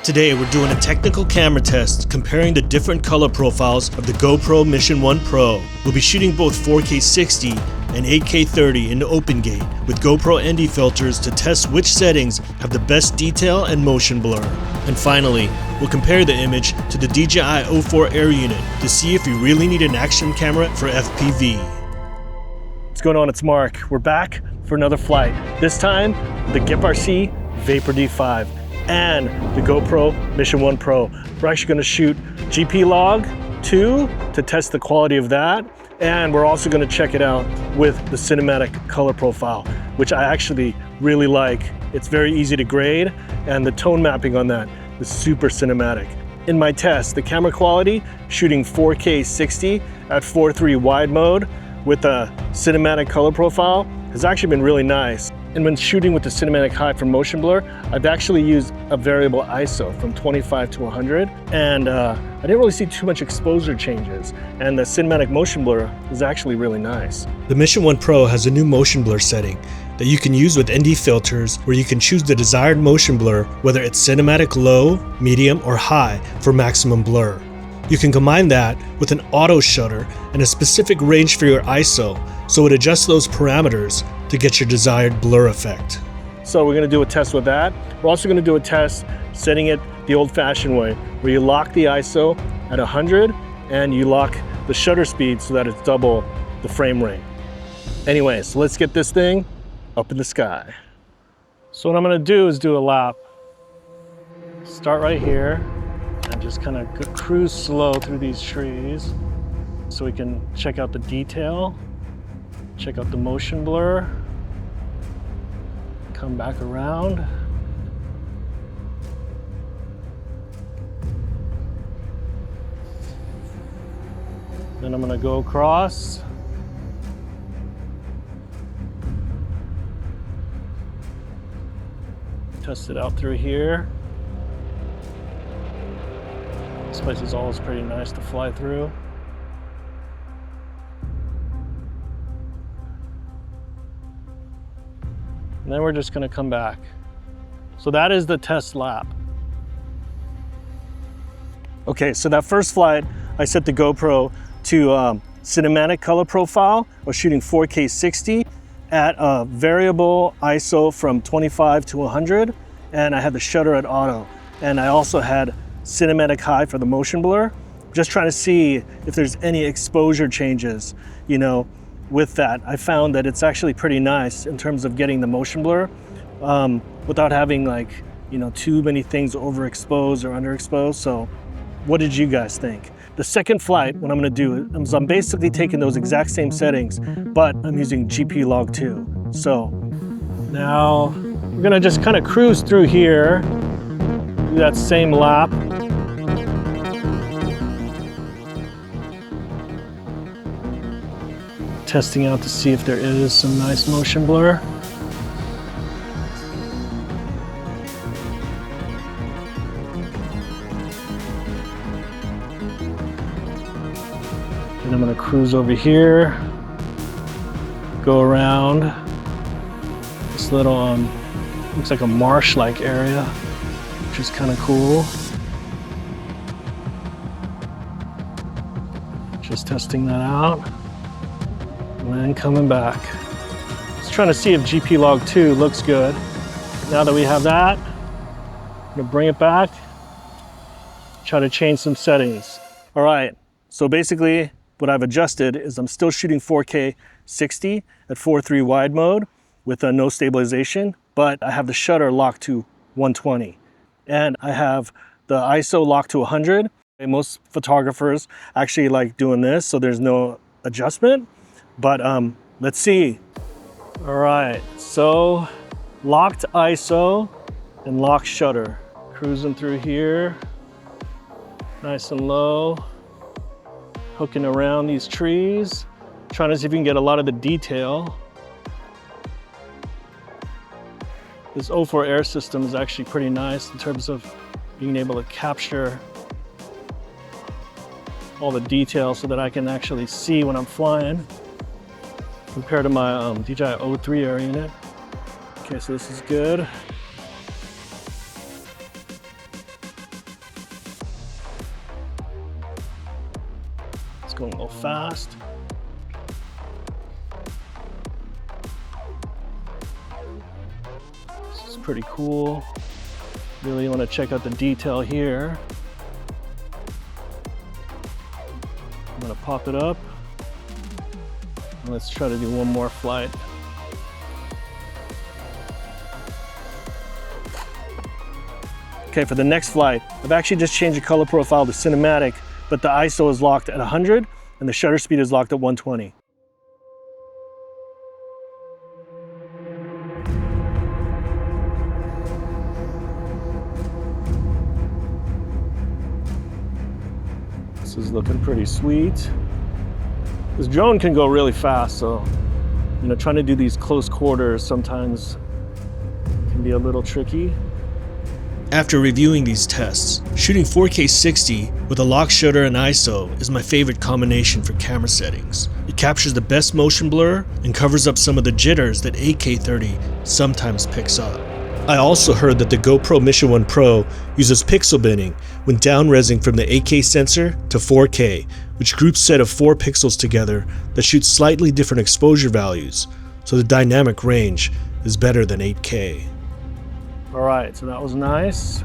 Today we're doing a technical camera test comparing the different color profiles of the GoPro Mission 1 Pro. We'll be shooting both 4K 60 and 8K 30 in the open gate with GoPro ND filters to test which settings have the best detail and motion blur. And finally, we'll compare the image to the DJI 04 Air unit to see if you really need an action camera for FPV. What's going on? It's Mark. We're back for another flight. This time, the Geprc Vapor D5 and the GoPro Mission 1 Pro. We're actually going to shoot GPLOG 2 to test the quality of that, and we're also going to check it out with the cinematic color profile, which I actually really like. It's very easy to grade, and the tone mapping on that is super cinematic. In my test, the camera quality, shooting 4K 60 at 4:3 wide mode with a cinematic color profile, has actually been really nice. And when shooting with the cinematic high for motion blur, I've actually used a variable ISO from 25 to 100, and I didn't really see too much exposure changes, and the cinematic motion blur is actually really nice. The Mission 1 Pro has a new motion blur setting that you can use with ND filters, where you can choose the desired motion blur, whether it's cinematic low, medium, or high for maximum blur. You can combine that with an auto shutter and a specific range for your ISO, so it adjusts those parameters to get your desired blur effect. So we're going to do a test with that. We're also going to do a test setting it the old-fashioned way, where you lock the ISO at 100 and you lock the shutter speed so that it's double the frame rate. Anyway, so let's get this thing up in the sky. So what I'm going to do is do a lap. Start right here and just kind of cruise slow through these trees so we can check out the detail, check out the motion blur, come back around. Then I'm going to go across. Test it out through here. This place is always pretty nice to fly through. And then we're just going to come back. So that is the test lap. Okay, so that first flight, I set the GoPro to cinematic color profile. I was shooting 4K 60 at a variable ISO from 25 to 100, and I had the shutter at auto. And I also had cinematic high for the motion blur. Just trying to see if there's any exposure changes, you know, with that. I found that it's actually pretty nice in terms of getting the motion blur without having, like, you know, too many things overexposed or underexposed. So what did you guys think? The second flight, what I'm going to do is I'm basically taking those exact same settings, but I'm using GPLOG 2. So now we're going to just kind of cruise through here, do that same lap. Testing out to see if there is some nice motion blur. And I'm going to cruise over here, go around this little, looks like a marsh-like area, which is kind of cool. Just testing that out. And then coming back. Just trying to see if GPLOG 2 looks good. Now that we have that, I'm gonna bring it back, try to change some settings. All right, so basically what I've adjusted is I'm still shooting 4K 60 at 4:3 wide mode with no stabilization, but I have the shutter locked to 120. And I have the ISO locked to 100. And most photographers actually like doing this, so there's no adjustment. But let's see. All right, so locked ISO and locked shutter. Cruising through here, nice and low. Hooking around these trees, trying to see if we can get a lot of the detail. This 04 Air system is actually pretty nice in terms of being able to capture all the detail so that I can actually see when I'm flying, compared to my DJI 03 Air unit. Okay, so this is good. It's going a little fast. This is pretty cool. Really want to check out the detail here. I'm going to pop it up. Let's try to do one more flight. Okay, for the next flight, I've actually just changed the color profile to cinematic, but the ISO is locked at 100 and the shutter speed is locked at 120. This is looking pretty sweet. This drone can go really fast, so trying to do these close quarters sometimes can be a little tricky. After reviewing these tests, shooting 4K 60 with a lock shutter and ISO is my favorite combination for camera settings. It captures the best motion blur and covers up some of the jitters that 8K 30 sometimes picks up. I also heard that the GoPro Mission 1 Pro uses pixel binning when down-resing from the 8K sensor to 4K, which groups a set of 4 pixels together that shoots slightly different exposure values, so the dynamic range is better than 8K. All right, so that was nice.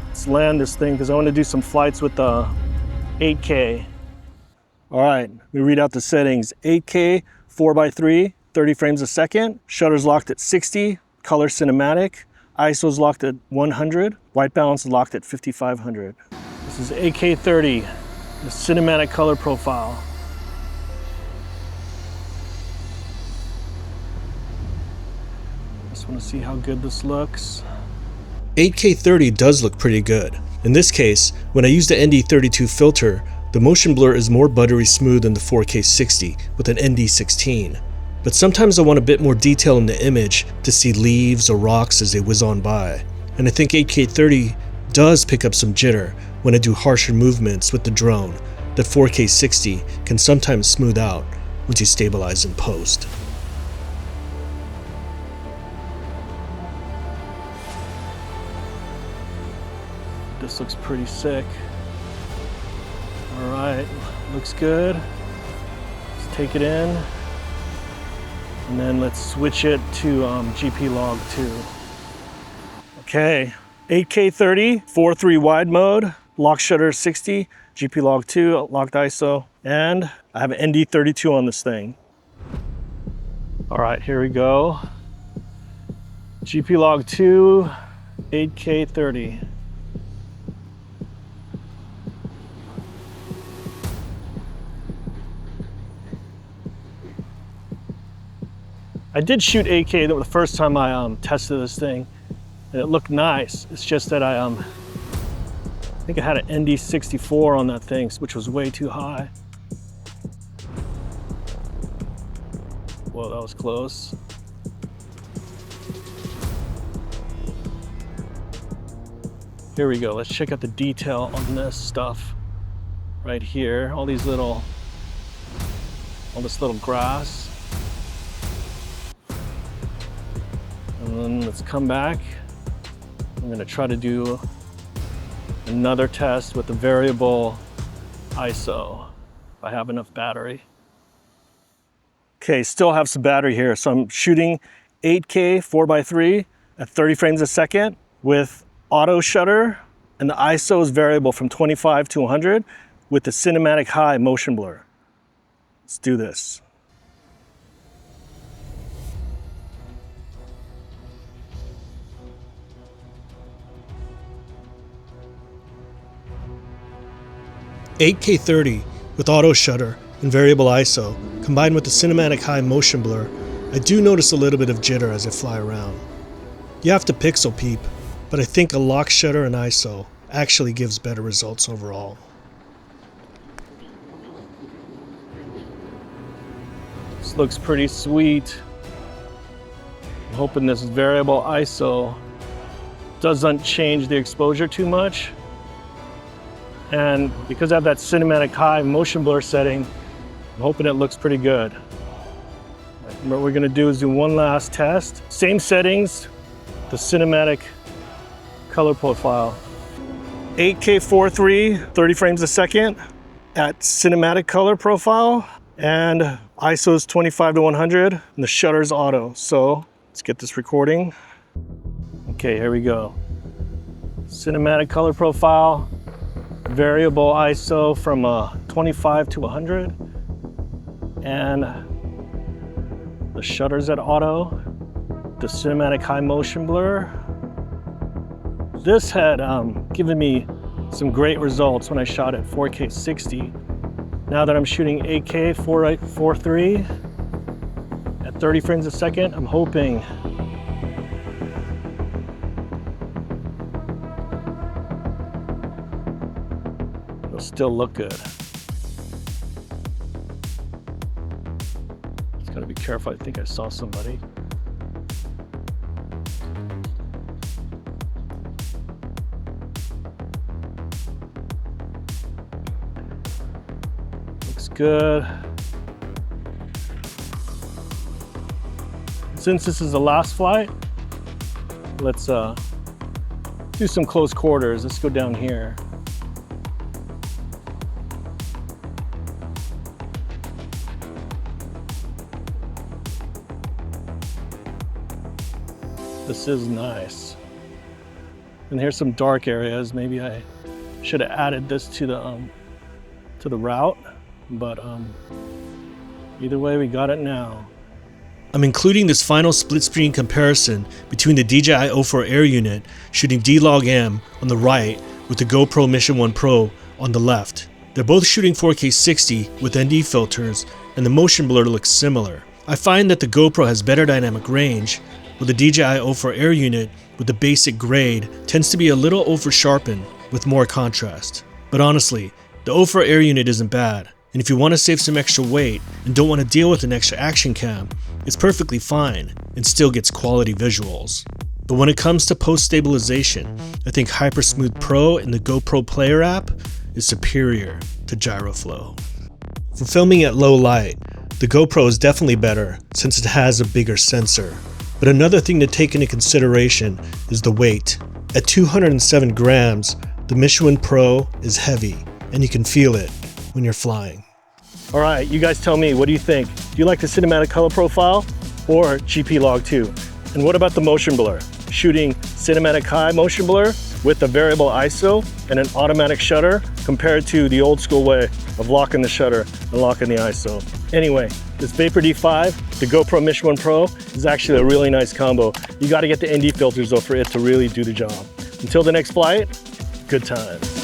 Let's land this thing because I want to do some flights with the 8K. All right, we read out the settings. 8K, 4x3, 30 frames a second. Shutter's locked at 60, color cinematic. ISO is locked at 100. White balance is locked at 5500. This is 8K 30, the cinematic color profile. Just want to see how good this looks. 8K 30 does look pretty good. In this case, when I use the ND32 filter, the motion blur is more buttery smooth than the 4K 60 with an ND16. But sometimes I want a bit more detail in the image to see leaves or rocks as they whiz on by. And I think 8K 30 does pick up some jitter when I do harsher movements with the drone that 4K 60 can sometimes smooth out once you stabilize in post. This looks pretty sick. All right, looks good. Let's take it in. And then let's switch it to GPLOG 2. Okay, 8K 30, 4:3 wide mode, lock shutter 60, GPLOG 2, locked ISO, and I have an ND32 on this thing. All right, here we go. GPLOG 2, 8K 30. I did shoot 8K the first time I tested this thing, and it looked nice. It's just that I think I had an ND64 on that thing, which was way too high. Whoa, that was close. Here we go. Let's check out the detail on this stuff right here. All this little grass. And then let's come back. I'm gonna try to do another test with the variable ISO, if I have enough battery. Okay, still have some battery here. So I'm shooting 8K 4x3 at 30 frames a second with auto shutter, and the ISO is variable from 25 to 100 with the cinematic high motion blur. Let's do this. .8K 30 with auto shutter and variable ISO combined with the cinematic high motion blur, I do notice a little bit of jitter as I fly around. You have to pixel peep, but I think a lock shutter and ISO actually gives better results overall. This looks pretty sweet. I'm hoping this variable ISO doesn't change the exposure too much. And because I have that cinematic high motion blur setting, I'm hoping it looks pretty good. What we're gonna do is do one last test. Same settings, the cinematic color profile. 8K 4:3, 30 frames a second, at cinematic color profile, and ISO is 25 to 100, and the shutter's auto. So let's get this recording. Okay, here we go. Cinematic color profile, variable ISO from 25 to 100, and the shutter's at auto, the cinematic high motion blur. This had given me some great results when I shot at 4K 60. Now that I'm shooting 8K 4.3 at 30 frames a second, I'm hoping it'll still look good. Just gotta be careful. I think I saw somebody. Looks good. Since this is the last flight, let's do some close quarters. Let's go down here. This is nice. And here's some dark areas. Maybe I should have added this to the route, but either way, we got it now. I'm including this final split screen comparison between the DJI O4 Air unit shooting D-Log-M on the right with the GoPro Mission 1 Pro on the left. They're both shooting 4K 60 with ND filters, and the motion blur looks similar. I find that the GoPro has better dynamic range, while the DJI O4 Air unit with the basic grade tends to be a little over-sharpened with more contrast. But honestly, the O4 Air unit isn't bad, and if you want to save some extra weight and don't want to deal with an extra action cam, it's perfectly fine and still gets quality visuals. But when it comes to post-stabilization, I think HyperSmooth Pro in the GoPro Player app is superior to GyroFlow. For filming at low light, the GoPro is definitely better since it has a bigger sensor. But another thing to take into consideration is the weight. At 207 grams, the Mission 1 Pro is heavy, and you can feel it when you're flying. All right, you guys tell me, what do you think? Do you like the cinematic color profile or GPLOG 2? And what about the motion blur? Shooting cinematic high motion blur with a variable ISO and an automatic shutter compared to the old school way of locking the shutter and locking the ISO. Anyway, this Vapor D5, the GoPro Mission 1 Pro, is actually a really nice combo. You gotta get the ND filters though for it to really do the job. Until the next flight, good times.